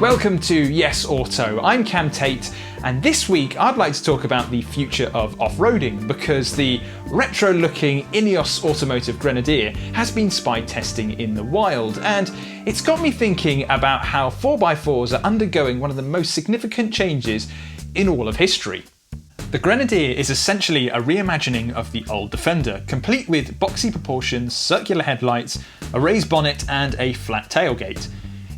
Welcome to YesAuto. I'm Cam Tate, and this week I'd like to talk about the future of off-roading because the retro-looking INEOS Automotive Grenadier has been spy testing in the wild, and it's got me thinking about how 4x4s are undergoing one of the most significant changes in all of history. The Grenadier is essentially a reimagining of the old Defender, complete with boxy proportions, circular headlights, a raised bonnet and a flat tailgate.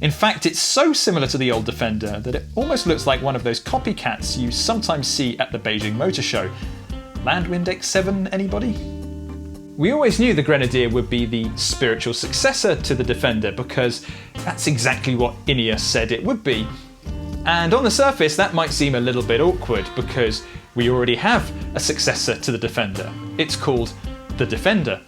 In fact, it's so similar to the old Defender that it almost looks like one of those copycats you sometimes see at the Beijing Motor Show. Land X7, anybody? We always knew the Grenadier would be the spiritual successor to the Defender because that's exactly what INEOS said it would be. And on the surface, that might seem a little bit awkward because we already have a successor to the Defender. It's called the Defender.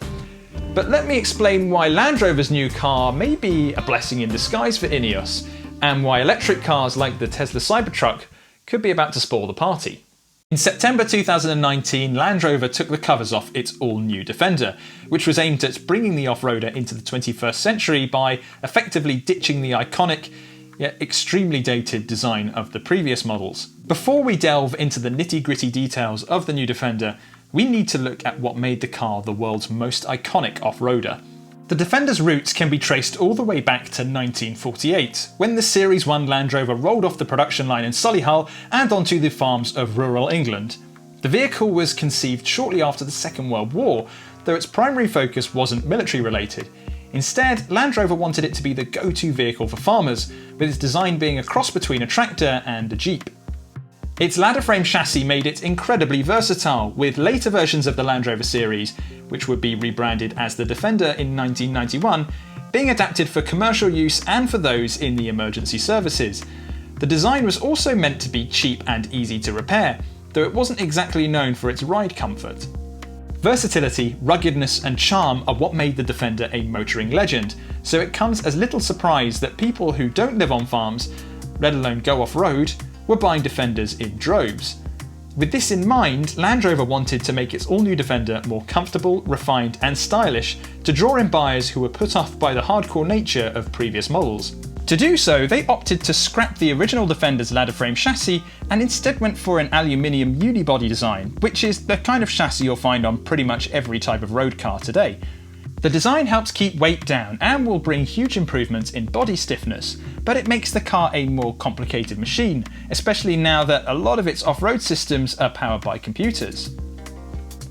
But let me explain why Land Rover's new car may be a blessing in disguise for INEOS, and why electric cars like the Tesla Cybertruck could be about to spoil the party. In September 2019, Land Rover took the covers off its all-new Defender, which was aimed at bringing the off-roader into the 21st century by effectively ditching the iconic, yet extremely dated design of the previous models. Before we delve into the nitty-gritty details of the new Defender, we need to look at what made the car the world's most iconic off-roader. The Defender's roots can be traced all the way back to 1948, when the Series 1 Land Rover rolled off the production line in Solihull and onto the farms of rural England. The vehicle was conceived shortly after the Second World War, though its primary focus wasn't military related. Instead, Land Rover wanted it to be the go-to vehicle for farmers, with its design being a cross between a tractor and a Jeep. Its ladder frame chassis made it incredibly versatile, with later versions of the Land Rover series, which would be rebranded as the Defender in 1991, being adapted for commercial use and for those in the emergency services. The design was also meant to be cheap and easy to repair, though it wasn't exactly known for its ride comfort. Versatility, ruggedness and charm are what made the Defender a motoring legend, so it comes as little surprise that people who don't live on farms, let alone go off-road, were buying Defenders in droves. With this in mind, Land Rover wanted to make its all-new Defender more comfortable, refined and stylish to draw in buyers who were put off by the hardcore nature of previous models. To do so, they opted to scrap the original Defender's ladder frame chassis and instead went for an aluminium unibody design, which is the kind of chassis you'll find on pretty much every type of road car today. The design helps keep weight down and will bring huge improvements in body stiffness, but it makes the car a more complicated machine, especially now that a lot of its off-road systems are powered by computers.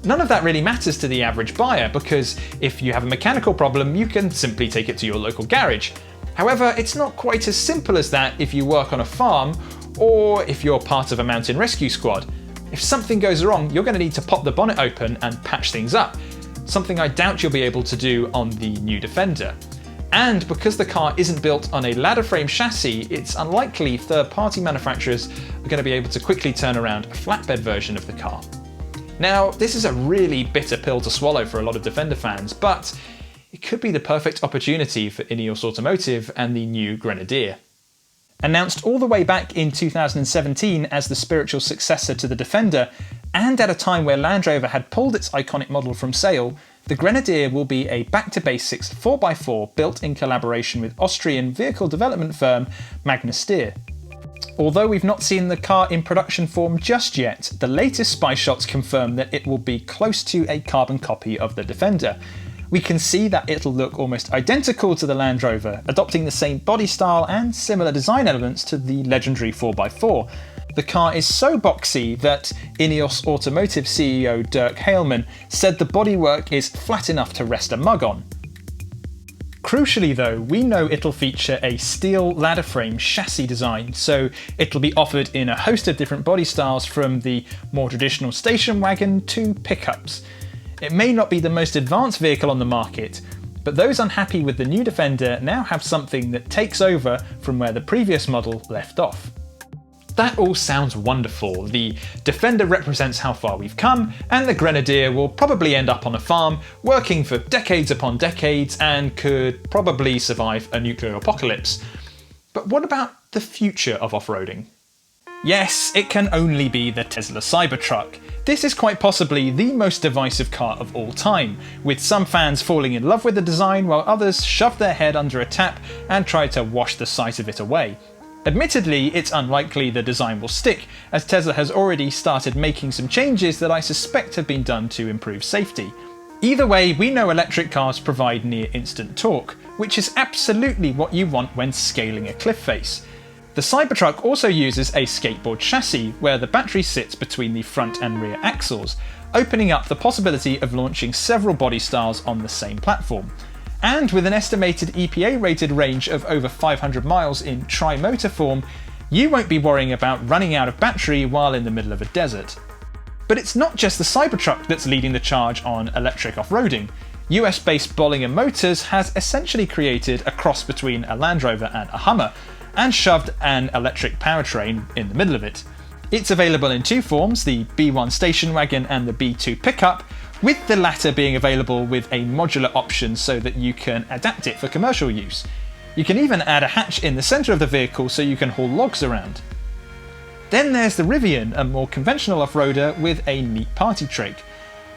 None of that really matters to the average buyer because if you have a mechanical problem, you can simply take it to your local garage. However, it's not quite as simple as that if you work on a farm or if you're part of a mountain rescue squad. If something goes wrong, you're going to need to pop the bonnet open and patch things up, something I doubt you'll be able to do on the new Defender. And because the car isn't built on a ladder frame chassis, it's unlikely third-party manufacturers are going to be able to quickly turn around a flatbed version of the car. Now, this is a really bitter pill to swallow for a lot of Defender fans, but it could be the perfect opportunity for INEOS Automotive and the new Grenadier. Announced all the way back in 2017 as the spiritual successor to the Defender, and at a time where Land Rover had pulled its iconic model from sale, the Grenadier will be a back-to-basics 4x4 built in collaboration with Austrian vehicle development firm Magna Steyr. Although we've not seen the car in production form just yet, the latest spy shots confirm that it will be close to a carbon copy of the Defender. We can see that it'll look almost identical to the Land Rover, adopting the same body style and similar design elements to the legendary 4x4. The car is so boxy that INEOS Automotive CEO Dirk Hailman said the bodywork is flat enough to rest a mug on. Crucially though, we know it'll feature a steel ladder frame chassis design, so it'll be offered in a host of different body styles from the more traditional station wagon to pickups. It may not be the most advanced vehicle on the market, but those unhappy with the new Defender now have something that takes over from where the previous model left off. That all sounds wonderful. The Defender represents how far we've come, and the Grenadier will probably end up on a farm, working for decades upon decades, and could probably survive a nuclear apocalypse. But what about the future of off-roading? Yes, it can only be the Tesla Cybertruck. This is quite possibly the most divisive car of all time, with some fans falling in love with the design while others shove their head under a tap and try to wash the sight of it away. Admittedly, it's unlikely the design will stick, as Tesla has already started making some changes that I suspect have been done to improve safety. Either way, we know electric cars provide near instant torque, which is absolutely what you want when scaling a cliff face. The Cybertruck also uses a skateboard chassis, where the battery sits between the front and rear axles, opening up the possibility of launching several body styles on the same platform. And with an estimated EPA-rated range of over 500 miles in tri-motor form, you won't be worrying about running out of battery while in the middle of a desert. But it's not just the Cybertruck that's leading the charge on electric off-roading. US-based Bollinger Motors has essentially created a cross between a Land Rover and a Hummer, and shoved an electric powertrain in the middle of it. It's available in two forms, the B1 station wagon and the B2 pickup, with the latter being available with a modular option so that you can adapt it for commercial use. You can even add a hatch in the centre of the vehicle so you can haul logs around. Then there's the Rivian, a more conventional off-roader with a neat party trick.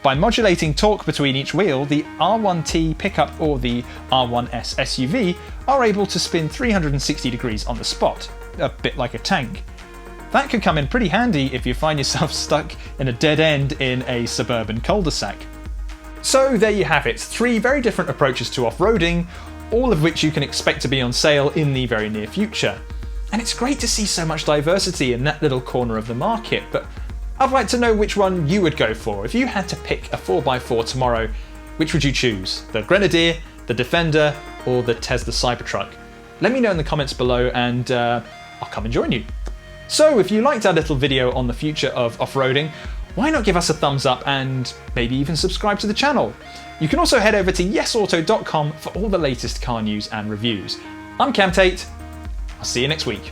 By modulating torque between each wheel, the R1T pickup or the R1S SUV are able to spin 360 degrees on the spot, a bit like a tank. That could come in pretty handy if you find yourself stuck in a dead end in a suburban cul-de-sac. So there you have it, 3 very different approaches to off-roading, all of which you can expect to be on sale in the very near future. And it's great to see so much diversity in that little corner of the market, but I'd like to know which one you would go for. If you had to pick a 4x4 tomorrow, which would you choose? The Grenadier, the Defender, or the Tesla Cybertruck? Let me know in the comments below and I'll come and join you. So if you liked our little video on the future of off-roading, why not give us a thumbs up and maybe even subscribe to the channel? You can also head over to YesAuto.com for all the latest car news and reviews. I'm Cam Tate. I'll see you next week.